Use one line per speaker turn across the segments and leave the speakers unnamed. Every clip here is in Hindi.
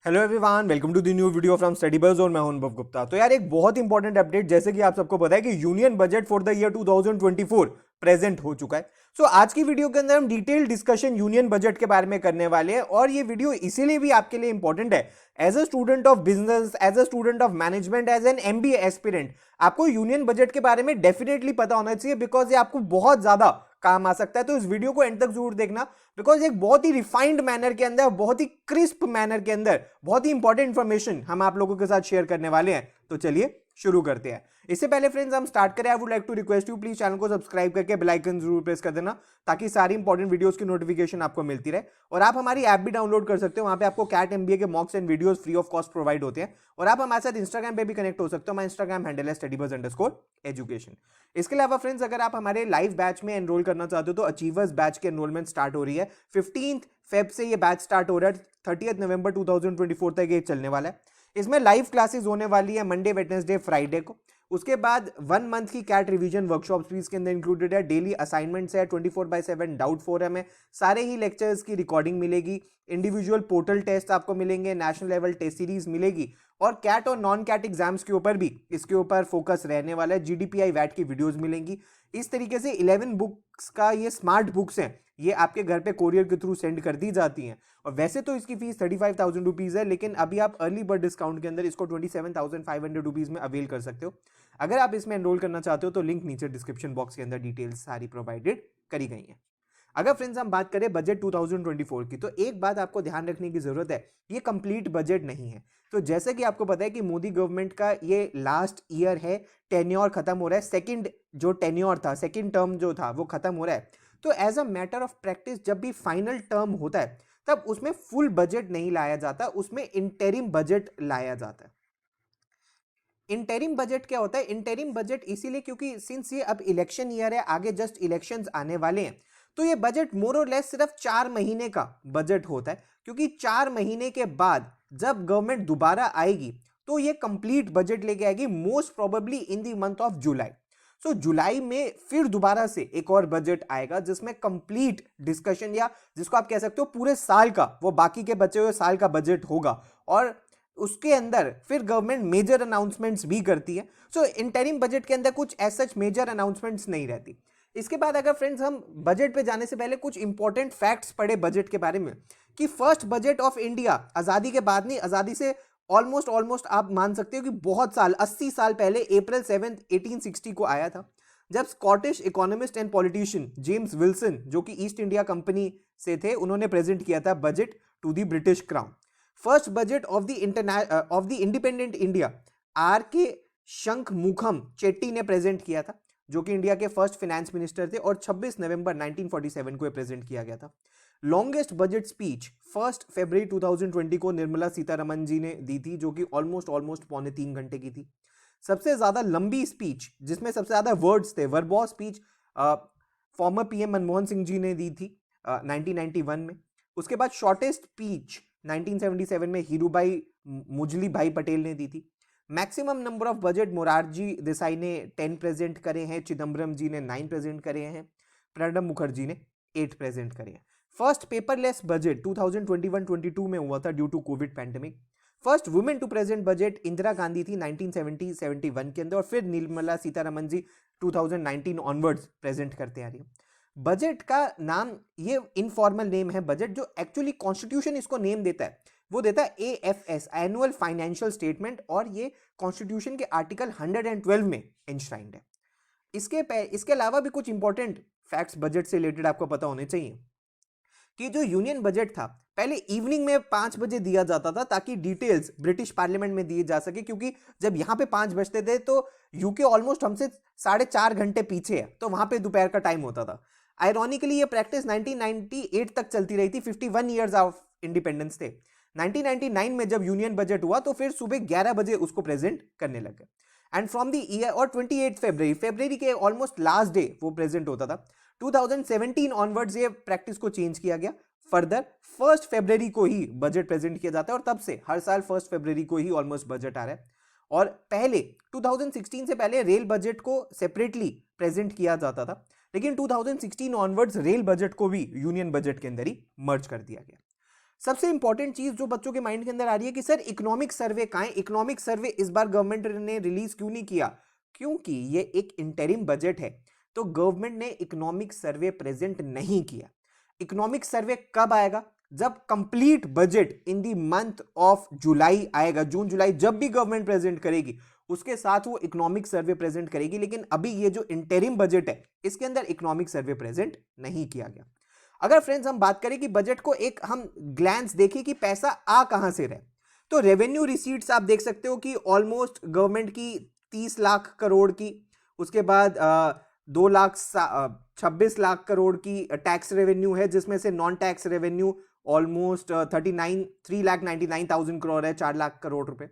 Hello everyone, welcome to the new video from Study Buzz और मैं हूं अनुभव गुप्ता। तो यार एक बहुत इंपॉर्टेंट अपडेट, जैसे कि आप सबको पता है कि union budget for the year 2024 present हो चुका है। सो आज की वीडियो के अंदर हम डिटेल डिस्कशन यूनियन बजट के बारे में करने वाले हैं और ये वीडियो इसीलिए भी आपके लिए इंपॉर्टेंट है। As a student of business, as a student of management, as an MBA aspirant, आपको यूनियन बजट के बारे में डेफिनेटली पता होना चाहिए, बिकॉज ये आपको बहुत ज्यादा काम आ सकता है। तो इस वीडियो को एंड तक जरूर देखना, बिकॉज एक बहुत ही रिफाइंड मैनर के अंदर, बहुत ही क्रिस्प मैनर के अंदर बहुत ही इंपॉर्टेंट इंफॉर्मेशन हम आप लोगों के साथ शेयर करने वाले हैं। तो चलिए शुरू करते हैं। इससे पहले फ्रेंड्स हम स्टार्ट करें, I would like to request you, please channel को सब्सक्राइब करके बेल आइकन जरूर प्रेस कर देना, ताकि सारी इंपॉर्टेंट वीडियोस की नोटिफिकेशन आपको मिलती रहे। और आप हमारी ऐप भी डाउनलोड कर सकते हो, वहां पे आपको कैट एमबीए के मॉक्स and videos free of cost provide होते हैं। और आप हमारे साथ इंस्टाग्राम पे भी कनेक्ट हो सकते हो, हमारा इंस्टाग्राम हैंडल है studybuzz_education। इसके अलावा फ्रेंड्स, अगर आप हमारे लाइव बैच में एनरोल करना चाहते हो तो अचीवर्स बैच के एनरोलमेंट स्टार्ट हो रही है। 15 फेब से ये बैच स्टार्ट हो रहा है, 30 नवंबर 2024 तक ये चलने वाला है। इसमें लाइव क्लासेस होने वाली है मंडे, वेडनेसडे, फ्राइडे को। उसके बाद 1 मंथ की कैट रिवीजन वर्कशॉप्स भी इसके अंदर इंक्लूडेड है। डेली असाइनमेंट्स है, 24/7 डाउट फोरम है, सारे ही लेक्चर्स की रिकॉर्डिंग मिलेगी, इंडिविजुअल पोर्टल टेस्ट आपको मिलेंगे, नेशनल लेवल टेस्ट सीरीज मिलेगी, और कैट और नॉन कैट एग्जाम्स के ऊपर भी इसके ऊपर फोकस रहने वाला है। जीडीपीआई वैट की वीडियोस मिलेंगी। इस तरीके से 11 बुक्स का ये स्मार्ट बुक्स हैं, ये आपके घर पे कोरियर के थ्रू सेंड कर दी जाती हैं। और वैसे तो इसकी फीस 35,000 रुपीज़ है, लेकिन अभी आप अर्ली बर्ड डिस्काउंट के अंदर इसको 27,500 रुपीज़ में अवेल कर सकते हो। अगर आप इसमें एनरोल करना चाहते हो तो लिंक नीचे डिस्क्रिप्शन बॉक्स के अंदर डिटेल्स सारी प्रोवाइडेड करी गई हैं। अगर फ्रेंड्स हम बात करें बजट 2024 की, तो एक बात आपको ध्यान रखने की जरूरत है, ये कंप्लीट बजट नहीं है। तो जैसे कि आपको पता है कि मोदी गवर्नमेंट का ये लास्ट ईयर है, टेन्योर खत्म हो रहा है, सेकंड जो टेन्योर था, सेकंड टर्म जो था वो खत्म हो रहा है। तो as a matter of practice जब भी फाइनल टर्म होता है तब उसमें फुल बजट नहीं लाया जाता, उसमें इंटरिम बजट लाया जाता है। इंटरिम बजट क्या होता है? इंटरिम बजट इसीलिए क्योंकि सिंस ये अब इलेक्शन ईयर है, आगे जस्ट इलेक्शंस आने वाले हैं, तो ये बजट मोर और लेस सिर्फ 4 महीने का बजट होता है, क्योंकि 4 महीने के बाद जब गवर्नमेंट दोबारा आएगी तो ये कंप्लीट बजट लेके आएगी, most probably in the month of July. So जुलाई में फिर दोबारा से एक और बजट आएगा, जिसमें कंप्लीट डिस्कशन, या जिसको आप कह सकते हो पूरे साल का, वो बाकी के बचे हुए साल का बजट होगा। और उसके अंदर फिर गवर्नमेंट मेजर अनाउंसमेंट्स भी करती है। सो इंटरिम बजट के अंदर कुछ ऐसा मेजर अनाउंसमेंट्स नहीं रहती। इसके बाद अगर फ्रेंड्स हम बजट पे जाने से पहले कुछ इंपॉर्टेंट फैक्ट्स पढ़े बजट के बारे में, कि फर्स्ट बजट ऑफ इंडिया आजादी के बाद नहीं, आजादी से ऑलमोस्ट आप मान सकते हो कि बहुत साल, 80 साल पहले, अप्रैल 7 1860 को आया था, जब Scottish economist and politician James Wilson, जो कि ईस्ट इंडिया कंपनी से थे, उन्होंने प्रेजेंट किया था budget to the British crown. First budget of the independent India R K Shanmukham Chetty ने प्रेजेंट किया था, जो कि इंडिया के फर्स्ट फाइनेंस मिनिस्टर थे, और 26 नवंबर 1947 को प्रेजेंट किया गया था। लॉन्गेस्ट बजट स्पीच 1 फरवरी 2020 को निर्मला सीतारमन जी ने दी थी, जो कि ऑलमोस्ट 3.25 घंटे की थी। सबसे ज्यादा लंबी स्पीच, जिसमें सबसे ज्यादा वर्ड्स थे, verbose speech former PM Manmohan Singh ji ने दी थी 1991 में। उसके बाद शॉर्टेस्ट स्पीच 1977 में हीरूभाई मुजली भाई पटेल ने दी थी। Maximum number of budget Morarji Desai ने 10 प्रेजेंट करे हैं, चिदम्बरम जी ने 9 प्रेजेंट करे हैं, प्रणब मुखर्जी ने 8 प्रेजेंट करे हैं। फर्स्ट पेपरलेस बजट 2021-22 में हुआ था due to COVID pandemic. First women to present budget Indira Gandhi थी 1970-71 के अंदर, और फिर निर्मला सीतारमन जी 2019 ऑनवर्ड्स प्रेजेंट करते आ रही है। बजट का नाम, ये इनफॉर्मल नेम है बजट, जो एक्चुअली कॉन्स्टिट्यूशन इसको नेम देता है वो देता है एएफएस, एनुअल फाइनेंशियल स्टेटमेंट, और ये कॉन्स्टिट्यूशन के आर्टिकल 112 में इंश्राइंड है। इसके अलावा भी कुछ इंपॉर्टेंट फैक्ट्स बजट से रिलेटेड आपको पता होने चाहिए, कि जो यूनियन बजट था पहले इवनिंग में 5 बजे दिया जाता था, ताकि डिटेल्स ब्रिटिश पार्लियामेंट में दिए जा सके, क्योंकि जब यहां पे 5 बजते थे तो यूके ऑलमोस्ट हमसे 4.5 घंटे पीछे है, तो वहां पे दोपहर का टाइम होता था। आयरॉनिकली ये प्रैक्टिस 1998 तक चलती रही थी, 51 ईयर्स ऑफ इंडिपेंडेंस थे। 1999 में जब यूनियन बजट हुआ तो फिर सुबह 11 बजे उसको प्रेजेंट करने लगे, एंड फ्रॉम द ईयर, और 28 फरवरी के ऑलमोस्ट लास्ट डे वो प्रेजेंट होता था। 2017 ऑनवर्ड्स ये प्रैक्टिस को चेंज किया गया। फर्दर 1 फरवरी को ही बजट प्रेजेंट किया जाता है, और तब से हर साल 1 फरवरी को ही ऑलमोस्ट बजट आ रहा है। और पहले 2016 से पहले रेल बजट को सेपरेटली प्रेजेंट किया जाता था, लेकिन 2016 ऑनवर्ड्स रेल बजट को भी यूनियन बजट के अंदर ही मर्ज कर दिया गया। सबसे इंपॉर्टेंट चीज जो बच्चों के माइंड के अंदर आ रही है कि सर इकोनॉमिक सर्वे कहां है, इकोनॉमिक सर्वे इस बार गवर्नमेंट ने रिलीज क्यों नहीं किया? क्योंकि ये एक इंटरिम बजट है, तो गवर्नमेंट ने इकोनॉमिक सर्वे प्रेजेंट नहीं किया। इकोनॉमिक सर्वे कब आएगा? जब complete budget in the month of जुलाई आएगा, जून जुलाई, जब भी गवर्नमेंट प्रेजेंट करेगी उसके साथ वो इकोनॉमिक सर्वे प्रेजेंट करेगी। लेकिन अभी ये जो इंटरिम बजट है इसके अंदर इकोनॉमिक सर्वे प्रेजेंट नहीं किया गया। अगर फ्रेंड्स हम बात करें कि बजट को एक हम ग्लैंस देखें कि पैसा आ कहां से रहे, तो रेवेन्यू रिसीट्स आप देख सकते हो कि ऑलमोस्ट गवर्नमेंट की 30 लाख करोड़ की, उसके बाद 26 लाख करोड़ की टैक्स रेवेन्यू है, जिसमें से non tax revenue almost 3,99,000 crore है, 4 लाख करोड़ रुपए।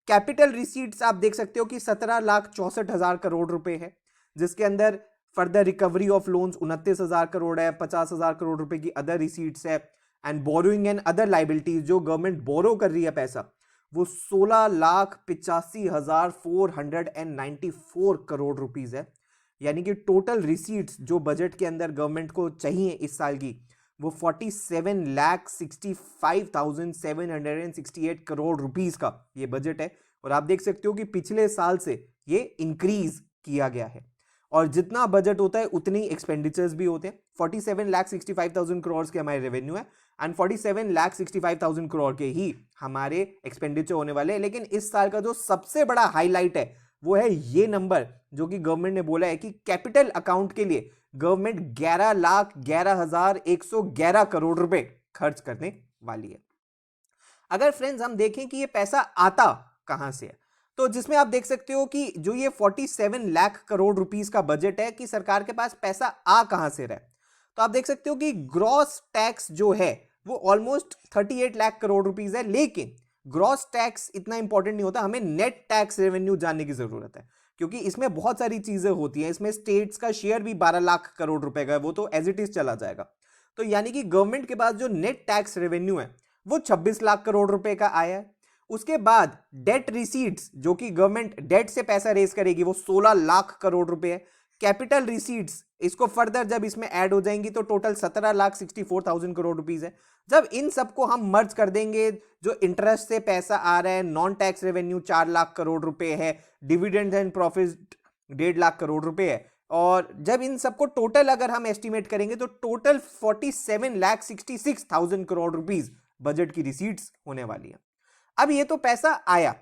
कैपिटल रिसीट्स आप देख सकते हो कि 17,64,000 करोड़ रुपए है, जिसके अंदर further recovery of loans 29,000 crore है, 50,000 करोड़ रुपए की अदर रिसीट्स है, and borrowing and other liabilities जो गवर्नमेंट बोरो कर रही है पैसा, वो 16,85,494 करोड़ रुपीस है। यानी कि टोटल रिसीट्स जो बजट के अंदर गवर्नमेंट को चाहिए इस साल की, वो 47,65,768 करोड़ रुपीस का ये बजट है। और आप देख सकते हो कि पिछले साल से ये इंक्रीज किया गया है, और जितना बजट होता है उतने ही एक्सपेंडिचर्स भी होते हैं। 47,65,000 करोड़ के हमारे रेवेन्यू है, एंड 47,65,000 करोड़ के ही हमारे एक्सपेंडिचर होने वाले हैं। लेकिन इस साल का जो सबसे बड़ा हाईलाइट है वो है ये नंबर, जो कि गवर्नमेंट ने बोला है कि कैपिटल अकाउंट के लिए गवर्नमेंट 11,11,111 करोड़ रुपए खर्च करने वाली है। अगर फ्रेंड्स हम देखें कि ये पैसा आता कहां से है, तो जिसमें आप देख सकते हो कि जो ये 47 लाख करोड़ रुपीस का बजट है कि सरकार के पास पैसा आ कहां से रहा है, तो आप देख सकते हो कि ग्रॉस टैक्स जो है वो ऑलमोस्ट 38 लाख करोड़ रुपीस है। लेकिन ग्रॉस टैक्स इतना इंपॉर्टेंट नहीं होता, हमें नेट टैक्स रेवेन्यू जानने की जरूरत है, क्योंकि इसमें बहुत सारी चीजें होती हैं। इसमें स्टेट्स का शेयर भी 12 लाख करोड़ रुपए का है, वो तो एज इट इज चला जाएगा। तो यानी कि गवर्नमेंट के पास जो नेट टैक्स रेवेन्यू है वो 26 लाख करोड़ रुपए का आया है। उसके बाद डेट रिसीट्स, जो कि गवर्नमेंट डेट से पैसा रेज करेगी, वो 16 लाख करोड़ रुपए है। कैपिटल रिसीट्स, इसको फर्दर जब इसमें ऐड हो जाएंगी तो टोटल 17,64,000 करोड़ रुपीस है। जब इन सबको हम मर्ज कर देंगे, जो इंटरेस्ट से पैसा आ रहा है, non tax revenue 4 lakh crore रुपए है, dividend and profit 1.5 lakh crore रुपए है, और जब इन सबको टोटल अगर हम एस्टिमेट करेंगे तो टोटल 47,66,000 करोड़ रुपीस बजट की रिसीट्स होने वाली है। अब ये तो पैसा आया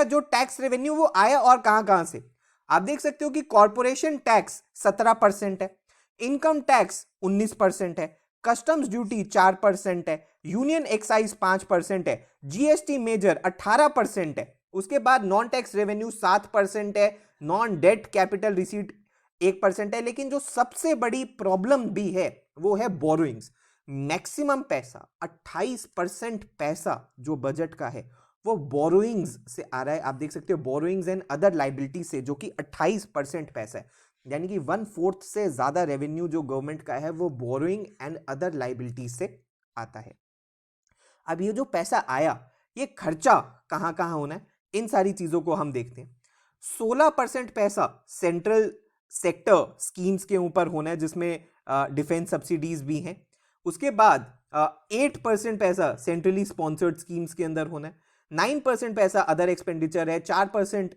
जो टैक्स रेवेन्यू, वो आया और कहां कहां से? आप देख सकते हो कि कॉर्पोरेशन टैक्स 17% है, इनकम टैक्स 19% है, कस्टम्स ड्यूटी 4% है, यूनियन एक्साइज 5% है, जीएसटी मेजर 18% है, उसके बाद नॉन टैक्स रेवेन्यू 7% है, नॉन डेट कैपिटल रिसीट 1% है। लेकिन जो सबसे बड़ी प्रॉब्लम भी है वो है बोरोइंग्स। मैक्सिमम पैसा 28% पैसा जो बजट का है वो बोरोइंग्स से आ रहा है। आप देख सकते हो बोरोइंग्स एंड अदर लाइबिलिटी से, जो कि 28% पैसा है। यानी कि 1/4 से ज्यादा रेवेन्यू जो गवर्नमेंट का है वो बोरोइंग एंड अदर लाइबिलिटी से आता है। अब ये जो पैसा आया, ये खर्चा कहां कहां होना है, इन सारी चीजों को हम देखते हैं। 16% पैसा सेंट्रल सेक्टर स्कीम्स के ऊपर होना है, जिसमें डिफेंस सब्सिडीज भी हैं। उसके बाद 8% पैसा सेंट्रली स्पॉन्सर्ड स्कीम्स के अंदर होना है, 9% पैसा अदर एक्सपेंडिचर है, 4%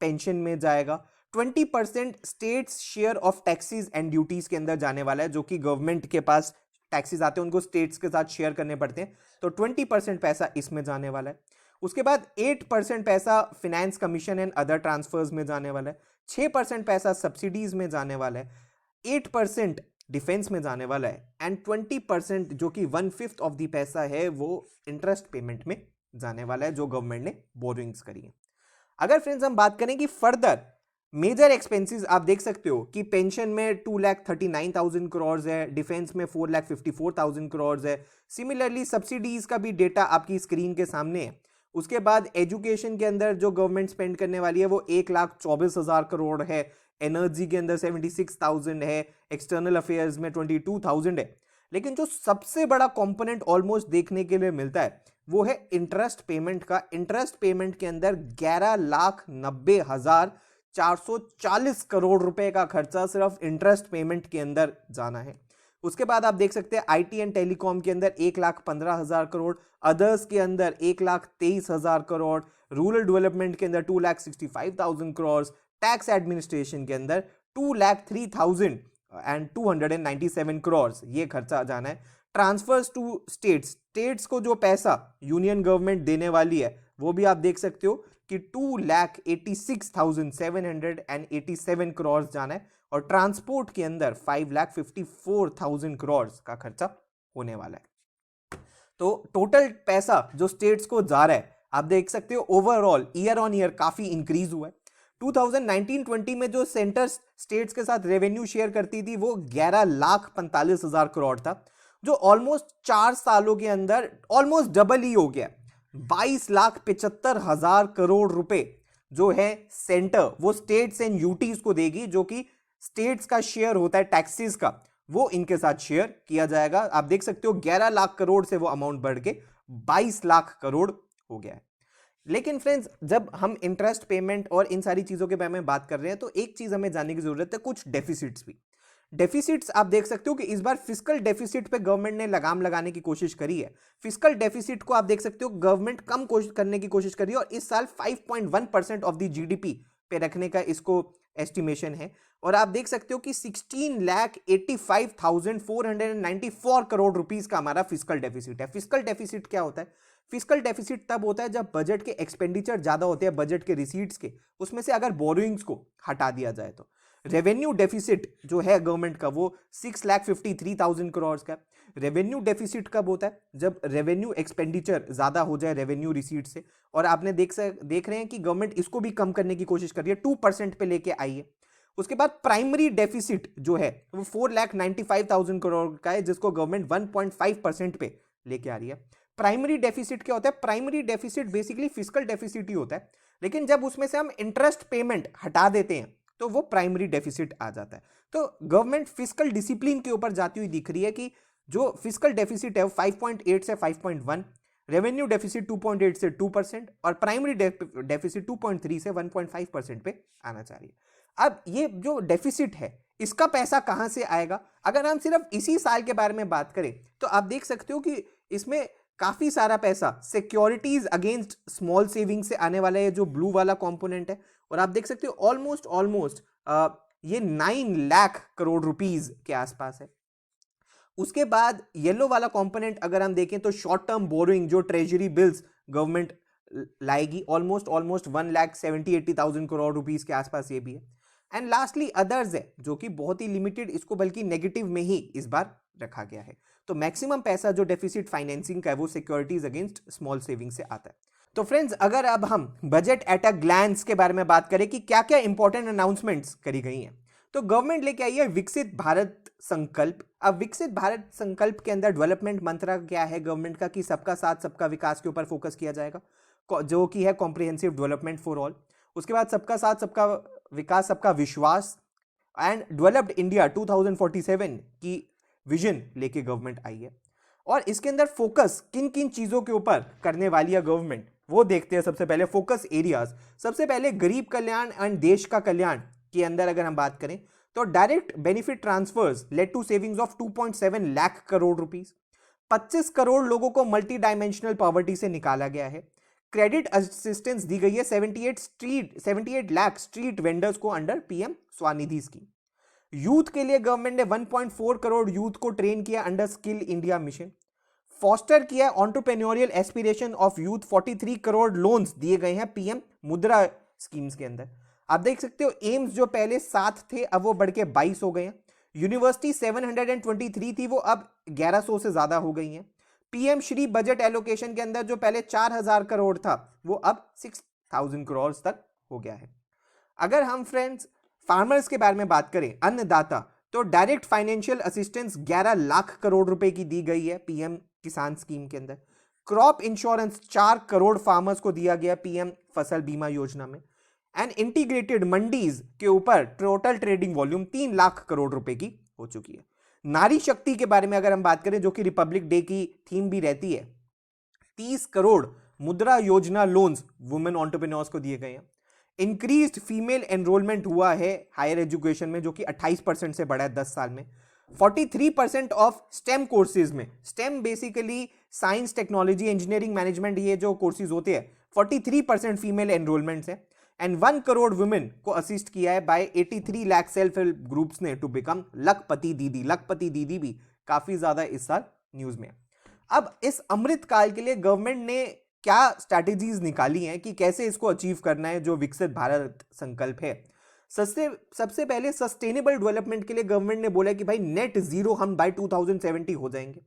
पेंशन में जाएगा, 20% states share of taxes and duties के अंदर जाने वाला है, जो कि गवर्नमेंट के पास टैक्सेस आते हैं उनको स्टेट्स के साथ शेयर करने पड़ते हैं, तो 20% पैसा इसमें जाने वाला है। उसके बाद 8% पैसा finance commission and other transfers में जाने वाला है, 6% पैसा सब्सिडीज में जाने वाला है, 8% डिफेंस में जाने वाला है, एंड 20% जो कि 1/5 ऑफ द पैसा है वो इंटरेस्ट पेमेंट में जाने वाला है, जो गवर्नमेंट ने बोरिंग्स करी है। अगर फ्रेंड्स हम बात करें कि फर्दर मेजर एक्सपेंसेस, आप देख सकते हो कि पेंशन में 2,39,000 करोड़ है, डिफेंस में 4,54,000 करोड़ है। सिमिलरली सब्सिडीज का भी डेटा आपकी स्क्रीन के सामने है। उसके बाद एजुकेशन के अंदर जो गवर्नमेंट स्पेंड करने वाली है वो 1,24,000 करोड़ है, एनर्जी के अंदर 76,000 है, एक्सटर्नल अफेयर्स में 22,000 है। लेकिन जो सबसे बड़ा कंपोनेंट ऑलमोस्ट देखने के लिए मिलता है वो है इंटरेस्ट पेमेंट का। इंटरेस्ट पेमेंट के अंदर 11,90,440 करोड़ रुपए का खर्चा सिर्फ इंटरेस्ट पेमेंट के अंदर जाना है। उसके बाद आप देख सकते हैं आईटी एंड टेलीकॉम के अंदर 1,15,000 करोड़, अदर्स के अंदर 1,23,000 करोड़, रूरल डेवलपमेंट के अंदर 2,65,000 करोड़, टैक्स एडमिनिस्ट्रेशन के अंदर 2,03,297 करोड़ ये खर्चा जाना है। ट्रांसफर्स टू स्टेट्स को जो पैसा यूनियन गवर्नमेंट देने वाली है वो भी आप देख सकते हो कि 2,86,787 करोड़ जाना है, और ट्रांसपोर्ट के अंदर 5,54,000 करोड़ का खर्चा होने वाला है। तो टोटल पैसा जो स्टेट्स को जा रहा है आप देख सकते हो ओवरऑल ईयर ऑन ईयर काफी इंक्रीज हुआ है। 2019-20 में जो सेंटर स्टेट्स के साथ रेवेन्यू शेयर करती थी वो 11,45,000 करोड़ था, जो ऑलमोस्ट 4 सालों के अंदर ऑलमोस्ट डबल ही हो गया। 22,75,000 करोड़ रुपए जो है सेंटर वो स्टेट्स एंड यूटीज को देगी, जो कि स्टेट्स का शेयर होता है टैक्सेस का, वो इनके साथ शेयर किया जाएगा। आप देख सकते हो 11 लाख करोड़ से वो अमाउंट बढ़ के 22 लाख करोड़ हो गया है। लेकिन फ्रेंड्स, जब हम इंटरेस्ट पेमेंट और इन सारी चीजों के बारे में बात कर रहे हैं तो एक चीज हमें जानने की जरूरत है, कुछ डेफिसिट्स भी। डेफिसिट्स आप देख सकते हो कि इस बार फिस्कल डेफिसिट पे गवर्नमेंट ने लगाम लगाने की कोशिश करी है। फिस्कल डेफिसिट को आप देख सकते हो गवर्नमेंट कम करने की कोशिश करी है, और इस साल 5.1% ऑफ द जीडीपी पे रखने का इसको एस्टिमेशन है। और आप देख सकते हो कि 16,85,494 करोड़ रुपीस का हमारा फिस्कल डेफिसिट है। फिस्कल डेफिसिट क्या होता है? फिस्कल डेफिसिट तब होता है जब बजट के एक्सपेंडिचर ज्यादा होते हैं बजट के रिसीट्स के, उसमें से अगर बोरोइंग्स को हटा दिया जाए तो। रेवेन्यू डेफिसिट जो है गवर्नमेंट का वो 6,53,000 करोड़ का। रेवेन्यू डेफिसिट कब होता है? जब रेवेन्यू एक्सपेंडिचर ज्यादा हो जाए रेवेन्यू रिसीट से, और आपने देख रहे हैं कि गवर्नमेंट इसको भी कम करने की कोशिश कर रही है, 2% पे लेके आई है। उसके बाद प्राइमरी डेफिसिट जो है वो 4,95,000 करोड़ का है, जिसको गवर्नमेंट 1.5% पे लेके आ रही है। प्राइमरी डेफिसिट क्या होता है? Primary deficit basically fiscal deficit ही होता है, लेकिन जब उसमें से हम इंटरेस्ट पेमेंट हटा देते हैं तो वो प्राइमरी डेफिसिट आ जाता है। तो गवर्नमेंट फिस्कल डिसिप्लिन के ऊपर जाती हुई दिख रही है कि जो फिस्कल डेफिसिट है वो 5.8 से 5.1, रेवेन्यू डेफिसिट 2.8 से 2%, और प्राइमरी डेफिसिट 2.3 से 1.5% पे आना चाहिए। अब ये जो डेफिसिट है इसका पैसा कहां से आएगा? अगर हम सिर्फ इसी साल के बारे में बात करें तो आप देख सकते हो कि इसमें काफी सारा पैसा सिक्योरिटीज अगेंस्ट स्मॉल सेविंग से आने वाला है, जो ब्लू वाला कंपोनेंट है। और आप देख सकते हो ऑलमोस्ट ये 9 लाख करोड़ रुपीस के आसपास है। उसके बाद येलो वाला कंपोनेंट अगर हम देखें तो शॉर्ट टर्म बोरोइंग जो ट्रेजरी बिल्स गवर्नमेंट लाएगी, ऑलमोस्ट 1,70,80,000 करोड़ रुपीस के आसपास ये भी है। एंड लास्टली अदर्स है जो कि बहुत ही लिमिटेड, इसको बल्कि नेगेटिव में ही इस बार रखा गया है। तो मैक्सिमम पैसा जो डेफिसिट फाइनेंसिंग का है वो सिक्योरिटीज अगेंस्ट स्मॉल सेविंग से आता है। तो फ्रेंड्स, अगर अब हम बजट एट अ ग्लैंस के बारे में बात करें कि क्या क्या इंपॉर्टेंट अनाउंसमेंट्स करी गई हैं, तो गवर्नमेंट लेके आई है विकसित भारत संकल्प। अब विकसित भारत संकल्प के अंदर डेवलपमेंट मंत्र क्या है गवर्नमेंट का कि सबका साथ सबका विकास के ऊपर फोकस किया जाएगा, जो कि है कॉम्प्रिहेंसिव डेवलपमेंट फॉर ऑल। उसके बाद सबका साथ सबका विकास सबका विश्वास एंड डेवलप्ड इंडिया 2047 की विजन लेके गवर्नमेंट आई है। और इसके अंदर फोकस किन किन चीजों के ऊपर करने वाली है गवर्नमेंट वो देखते हैं। सबसे पहले फोकस एरियाज, सबसे पहले गरीब कल्याण एंड देश का कल्याण के अंदर अगर हम बात करें तो direct benefit transfers led to savings of 2.7 lakh crore rupees. 25 crore लोगों को मल्टी डायमेंशनल पॉवर्टी से निकाला गया है। क्रेडिट असिस्टेंस दी गई है 78 लाख स्ट्रीट वेंडर्स को under PM Svanidhi scheme. Youth के लिए गवर्नमेंट ने 1.4 करोड़ यूथ को ट्रेन किया under skill India mission. Foster किया entrepreneurial aspiration of youth, 43 crore loans दिए गए हैं पीएम मुद्रा स्कीम्स के अंदर। आप देख सकते हो एम्स जो पहले 7 थे अब वो बढ़ के 22 हो गए हैं। यूनिवर्सिटी 723 थी वो अब 1100 से ज्यादा हो गई हैं। पीएम श्री बजट एलोकेशन के अंदर जो पहले 4,000 करोड़ था वो अब 6,000 करोड़ तक हो गया है। अगर हम फ्रेंड्स फार्मर्स के बारे में बात करें, अन्नदाता, तो direct financial assistance 11 lakh crore रुपए की दी गई है पीएम किसान स्कीम के अंदर। क्रॉप इंश्योरेंस 4 करोड़ फार्मर्स को दिया गया पीएम फसल बीमा योजना में। एंड इंटीग्रेटेड मंडीज के ऊपर total trading volume 3 lakh crore रुपए की हो चुकी है। नारी शक्ति के बारे में अगर हम बात करें जो कि रिपब्लिक डे की थीम भी रहती है, 30 करोड़ मुद्रा योजना लोन्स वुमेन एंटरप्रेन्योर्स को दिए गए हैं। इंक्रीज्ड फीमेल एनरोलमेंट हुआ है हायर एजुकेशन में जो कि 28% से बढ़ा है 10 साल में। 43% ऑफ स्टेम कोर्सेज में, STEM basically science, technology, engineering, management, ये जो कोर्सेज होते हैं, 43% फीमेल एनरोलमेंट्स है। एंड 1 करोड़ वुमेन को असिस्ट किया है by 83 lakh self help groups ने टू बिकम लखपति दीदी। लखपति दीदी भी काफी ज्यादा इस साल न्यूज में। अब इस अमृत काल के लिए गवर्नमेंट ने क्या स्ट्रैटेजीज निकाली हैं कि कैसे इसको अचीव करना है, जो विकसित भारत संकल्प है। सबसे पहले सस्टेनेबल डेवलपमेंट के लिए गवर्नमेंट ने बोला कि भाई नेट जीरो हम बाय 2070 हो जाएंगे।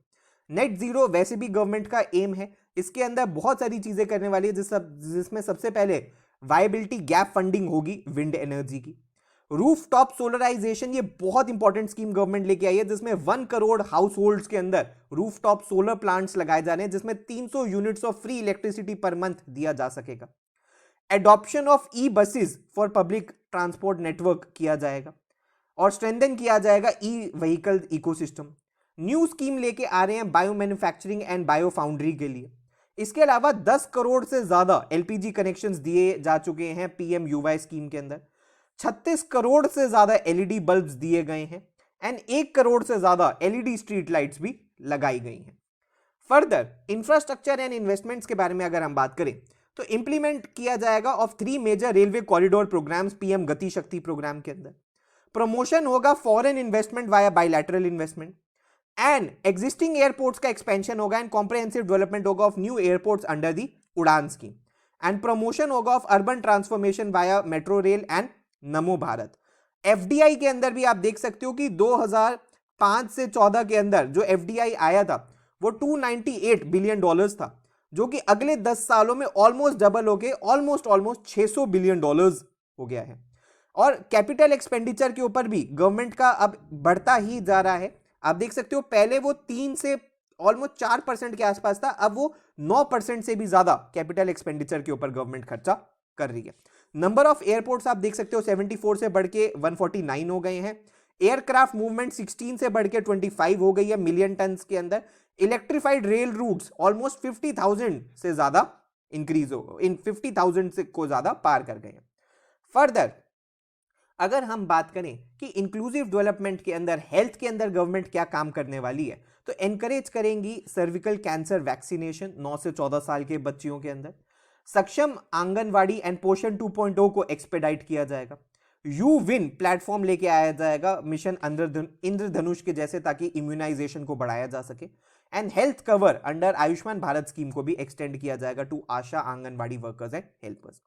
नेट जीरो वैसे भी गवर्नमेंट का एम है, इसके अंदर बहुत सारी चीजें करने वाली है, जिसमें सबसे पहले वायबिलिटी गैप फंडिंग होगी विंड एनर्जी की। रूफ टॉप सोलराइजेशन, ये बहुत इंपॉर्टेंट स्कीम गवर्नमेंट लेके आई है, जिसमें 1 करोड़ हाउस होल्ड्स के अंदर रूफ टॉप सोलर प्लांट्स लगाए जा रहे हैं, जिसमें 300 units of free electricity per month दिया जा सकेगा। Adoption of e buses for public transport network किया जाएगा और स्ट्रेंथन किया जाएगा e vehicle ecosystem. New scheme लेके आ रहे हैं bio manufacturing and bio foundry के लिए। इसके अलावा 10 करोड़ से ज्यादा एलपीजी कनेक्शंस दिए जा चुके हैं पीएम युवा स्कीम के अंदर। 36 करोड़ से ज्यादा एलईडी बल्ब्स दिए गए हैं एंड 1 करोड़ से ज्यादा एलईडी स्ट्रीट लाइट्स भी लगाई गई हैं। फर्दर इंफ्रास्ट्रक्चर एंड इन्वेस्टमेंट्स के बारे में अगर हम बात करें तो इंप्लीमेंट किया जाएगा of 3 major railway corridor programmes PM Gati Shakti programme के अंदर। प्रमोशन होगा foreign investment via bilateral investment and existing airports का एक्सपेंशन होगा एंड कॉम्प्रिहेंसिव डेवलपमेंट होगा of new airports under the Udan scheme and promotion होगा of urban transformation via metro rail and Namo Bharat. FDI के अंदर भी आप देख सकते हो कि 2005 से 14 के अंदर जो एफडीआई आया था वो $298 बिलियन था, जो कि अगले 10 सालों में ऑलमोस्ट डबल होके ऑलमोस्ट $600 बिलियन हो गया है। और कैपिटल एक्सपेंडिचर के ऊपर भी गवर्नमेंट का अब बढ़ता ही जा रहा है। आप देख सकते हो पहले वो 3 से ऑलमोस्ट 4% के आसपास था, अब वो 9% से भी ज्यादा कैपिटल एक्सपेंडिचर के ऊपर गवर्नमेंट खर्चा कर रही है। नंबर ऑफ एयरपोर्ट्स आप देख सकते हो 74 से बढ़ के 149 हो गए हैं। एयरक्राफ्ट मूवमेंट 16 से बढ़ के 25 हो गई है मिलियन टन्स के अंदर। इलेक्ट्रिफाइड रेल रूट्स ऑलमोस्ट 50,000 से ज्यादा इंक्रीज हो, इन 50,000 से को ज्यादा पार कर गए हैं। फर्दर अगर हम बात करें कि इंक्लूसिव डेवलपमेंट के अंदर हेल्थ के अंदर गवर्नमेंट क्या काम करने वाली है, तो एनकरेज करेंगी सर्विकल कैंसर वैक्सीनेशन 9 से 14 साल के बच्चियों के अंदर। सक्षम आंगनवाड़ी एंड पोषण 2.0 को एक्सपेडाइट किया जाएगा। यू विन प्लेटफॉर्म लेके आया जाएगा मिशन इंद्रधनुष के जैसे, ताकि इम्यूनाइजेशन को बढ़ाया जा सके। And health cover under Ayushman Bharat scheme को भी एक्सटेंड किया जाएगा to ASHA anganwadi workers and helpers.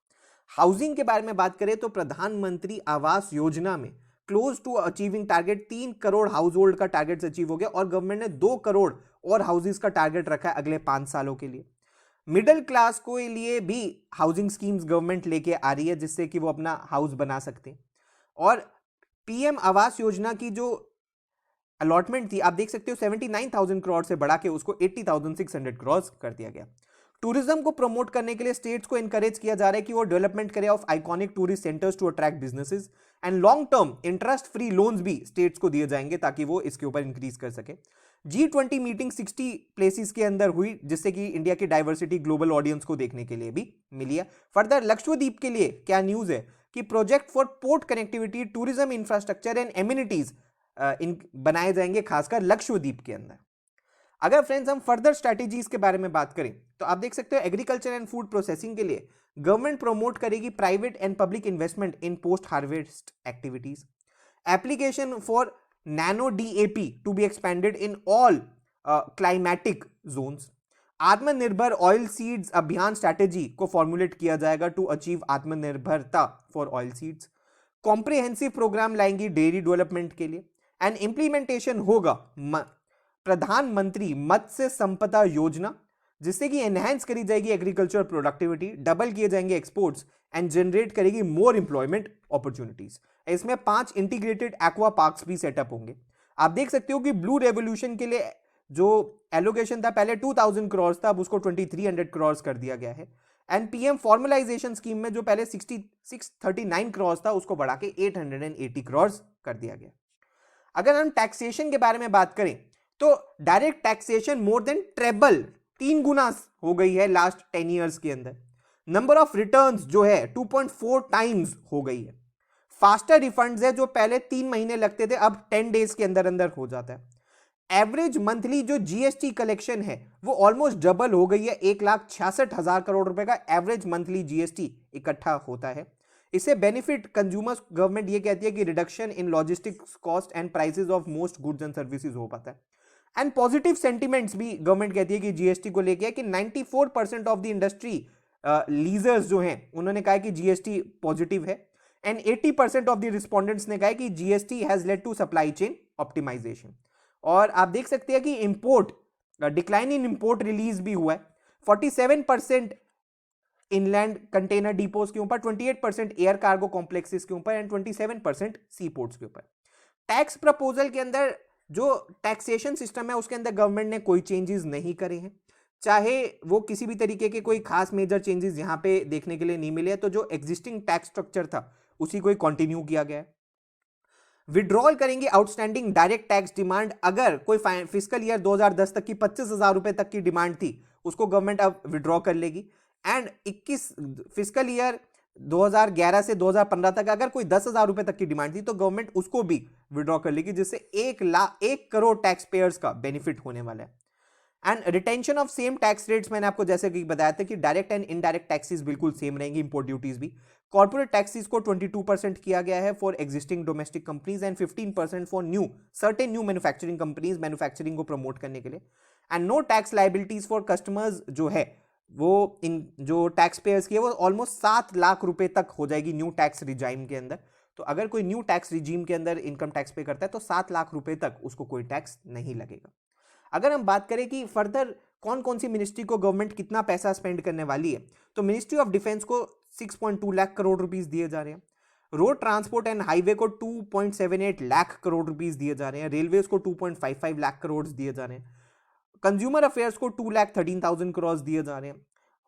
Housing के बारे में बात करें तो प्रधानमंत्री आवास योजना में क्लोज टू अचीविंग टारगेट 3 करोड़ हाउस होल्ड का टारगेट अचीव हो गया और गवर्नमेंट ने 2 करोड़ और हाउसेस का टारगेट रखा है अगले 5 सालों के लिए। मिडिल क्लास को लिए भी हाउसिंग स्कीम्स गवर्नमेंट लेके आ रही है, जिससे कि वो अपना हाउस बना सकते हैं। और पीएम आवास योजना की जो अलॉटमेंट थी आप देख सकते हो 79,000 करोड़ से बढ़ा के उसको 80,600 करोड़ कर दिया गया। टूरिज्म को प्रमोट करने के लिए स्टेट्स को एनकरेज किया जा रहा है कि वो डेवलपमेंट करे of iconic tourist centres to attract businesses and long term interest free loans भी स्टेट्स को दिए जाएंगे ताकि वो इसके ऊपर इंक्रीज कर सके। G20 मीटिंग 60 प्लेसेस के अंदर हुई, जिससे कि इंडिया की डाइवर्सिटी ग्लोबल ऑडियंस को देखने के लिए भी मिली है। फर्दर लक्षद्वीप के लिए क्या न्यूज है कि project for port connectivity, tourism infrastructure and amenities बनाए जाएंगे खासकर लक्षद्वीप के अंदर। अगर फ्रेंड्स हम फर्दर स्ट्रैटेजीज के बारे में बात करें तो आप देख सकते हो एग्रीकल्चर एंड फूड प्रोसेसिंग के लिए गवर्नमेंट प्रमोट करेगी private and public investment in post harvest activities. Application for nano DAP to be expanded in all climatic zones. Aatmanirbhar oil seeds Abhiyan strategy को फॉर्मुलेट किया जाएगा टू अचीव आत्मनिर्भरता for oil seeds. Comprehensive program लाएंगी डेयरी डेवलपमेंट के लिए एंड इंप्लीमेंटेशन होगा प्रधानमंत्री मत्स्य संपदा योजना, जिससे कि एनहांस करी जाएगी एग्रीकल्चर प्रोडक्टिविटी, डबल किए जाएंगे एक्सपोर्ट्स एंड जनरेट करेगी मोर एम्प्लॉयमेंट अपॉर्चुनिटीज। इसमें 5 इंटीग्रेटेड एक्वा पार्क्स भी सेटअप होंगे। आप देख सकते हो कि ब्लू रेवोल्यूशन के लिए जो एलोकेशन था पहले 2000 करोड़ था, अब उसको 2300 करोड़ कर दिया गया है। एंड पीएम फॉर्मलाइजेशन स्कीम में जो पहले 639 करोड़ था उसको बढ़ा के 880 करोड़ कर दिया गया। अगर हम टैक्सेशन के बारे में बात करें तो direct taxation more than trebled 3 गुना हो गई है लास्ट 10 इयर्स के अंदर। नंबर ऑफ रिटर्न्स जो है 2.4 टाइम्स हो गई है। फास्टर रिफंड्स है, जो पहले 3 महीने लगते थे अब 10 डेज के अंदर अंदर हो जाता है। एवरेज मंथली जो जीएसटी कलेक्शन है वो ऑलमोस्ट डबल हो गई है, 1,66,000 करोड़ रुपए का एवरेज मंथली जीएसटी इकट्ठा होता है। इससे बेनिफिट कंज्यूमर्स, गवर्नमेंट ये कहती है कि reduction in logistics cost and prices of most goods and services हो पाता है। एंड पॉजिटिव सेंटिमेंट्स भी गवर्नमेंट कहती है कि जीएसटी को लेके है कि 94% ऑफ द इंडस्ट्री लीजर्स जो हैं उन्होंने कहा कि जीएसटी पॉजिटिव है, एंड 80% ऑफ द रिस्पोंडेंट्स ने कहा कि GST has led to supply chain optimization. और आप देख सकते हैं कि import, decline in import release भी हुआ है 47% इनलैंड कंटेनर डिपोज के ऊपर, 28% एयर कार्गो कॉम्प्लेक्सेस के ऊपर एंड 27% सी पोर्ट्स के ऊपर। टैक्स प्रपोजल के अंदर जो टैक्सेशन सिस्टम है उसके अंदर गवर्नमेंट ने कोई चेंजेस नहीं करे हैं, चाहे वो किसी भी तरीके के कोई खास मेजर चेंजेस यहां पे देखने के लिए नहीं मिले, तो जो एग्जिस्टिंग टैक्स स्ट्रक्चर था उसी को ही कंटिन्यू किया गया है। विड्रॉल करेंगे आउटस्टैंडिंग डायरेक्ट टैक्स डिमांड, अगर कोई फिस्कल ईयर 2010 तक की 25,000 रुपए तक की डिमांड थी उसको गवर्नमेंट अब विड्रॉ कर लेगी, एंड 21 फिस्कल ईयर 2011 से 2015 तक अगर कोई 10,000 रुपए तक की डिमांड थी तो गवर्नमेंट उसको भी विड्रॉ कर लेगी, जिससे 1 करोड़ टैक्स पेयर्स का बेनिफिट होने वाला है। And retention of same tax rates, मैंने आपको जैसे कि बताया था कि डायरेक्ट एंड इनडायरेक्ट टैक्सेस बिल्कुल सेम रहेंगी, इंपोर्ट ड्यूटीज भी। कॉर्पोरेट टैक्सेस को 22% किया गया है for existing domestic companies and 15% for certain new manufacturing companies, manufacturing को प्रमोट करने के लिए। And no tax liabilities for customers जो है वो इन जो टैक्स पेयर्स की है वो ऑलमोस्ट 7 लाख रुपए तक हो जाएगी न्यू टैक्स रिजाइम के अंदर। तो अगर कोई न्यू टैक्स रिजीम के अंदर इनकम टैक्स पे करता है तो 7 लाख रुपए तक उसको कोई टैक्स नहीं लगेगा। अगर हम बात करें कि फर्दर कौन कौन सी मिनिस्ट्री को गवर्नमेंट कितना पैसा स्पेंड करने वाली है, तो मिनिस्ट्री ऑफ डिफेंस को 6.2 लाख करोड़ रुपीस दिए जा रहे हैं, रोड ट्रांसपोर्ट एंड हाईवे को 2.78 लाख करोड़ रुपीस दिए जा रहे हैं, रेलवेज को 2.55 लाख करोड़ दिए जा रहे हैं, कंज्यूमर अफेयर्स को 2,13,000 करोड़ दिए जा रहे हैं,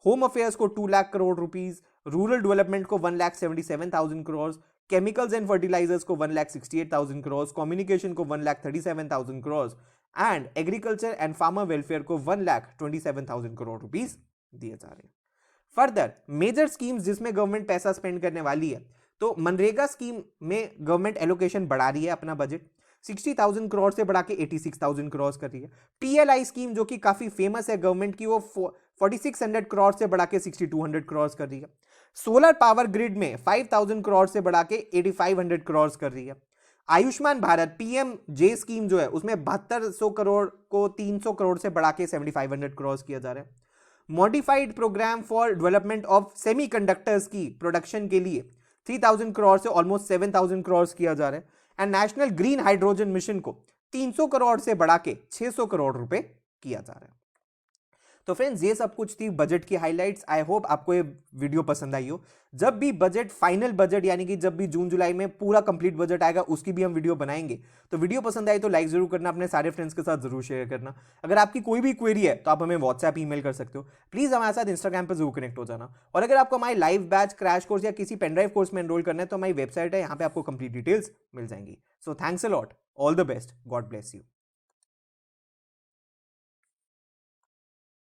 होम अफेयर्स को 2 lakh crore rupees, rural development को 1,77,000 करोड़, केमिकल्स एंड फर्टिलाइजर्स को 1,68,000 करोड़, कम्युनिकेशन को 1,37,000 crore and agriculture and farmer welfare को 1,27,000 करोड़ रुपीस दिए जा रहे हैं। फर्दर मेजर स्कीम्स जिसमें गवर्नमेंट पैसा स्पेंड करने वाली है, तो मनरेगा स्कीम में गवर्नमेंट एलोकेशन बढ़ा रही है अपना बजट, 60,000 करोड़ से बढ़ा के 86,000 करोड़ कर रही है। पीएलआई स्कीम जो कि काफी फेमस है गवर्नमेंट की, वो 4600 करोड़ से बढ़ा के 6200 करोड़ कर रही है। सोलर पावर ग्रिड में 5,000 करोड़ से बढ़ा के 8500 करोड़ कर रही है। आयुष्मान भारत पीएम जे स्कीम जो है उसमें 7200 करोड़ को 300 करोड़ से बढ़ा के 7500 करोड़ किया जा रहा है। Modified program for development of semiconductors की प्रोडक्शन के लिए 3,000 करोड़ से ऑलमोस्ट 7,000 करोड़ किया जा रहा है। And national green hydrogen mission को 300 करोड़ से बढ़ा के 600 करोड़ रुपए किया जा रहा है। तो फ्रेंड्स ये सब कुछ थी बजट की हाइलाइट्स। आई होप आपको ये वीडियो पसंद आई हो। जब भी बजट, फाइनल बजट यानी कि जब भी जून जुलाई में पूरा कंप्लीट बजट आएगा उसकी भी हम वीडियो बनाएंगे। तो वीडियो पसंद आई तो लाइक जरूर करना, अपने सारे फ्रेंड्स के साथ जरूर शेयर करना। अगर आपकी कोई भी क्वेरी है तो आप हमें व्हाट्सएप ईमेल कर सकते हो। प्लीज हमारे साथ इंस्टाग्राम पर जरूर कनेक्ट हो जाना। और अगर आपको हमारी लाइव बैच, क्रैश कोर्स या किसी पेनड्राइव कोर्स में एनरोल करना है तो हमारी वेबसाइट है, यहाँ पे आपको कंप्लीट डिटेल्स मिल जाएंगी। So thanks a lot, all the best, God bless you.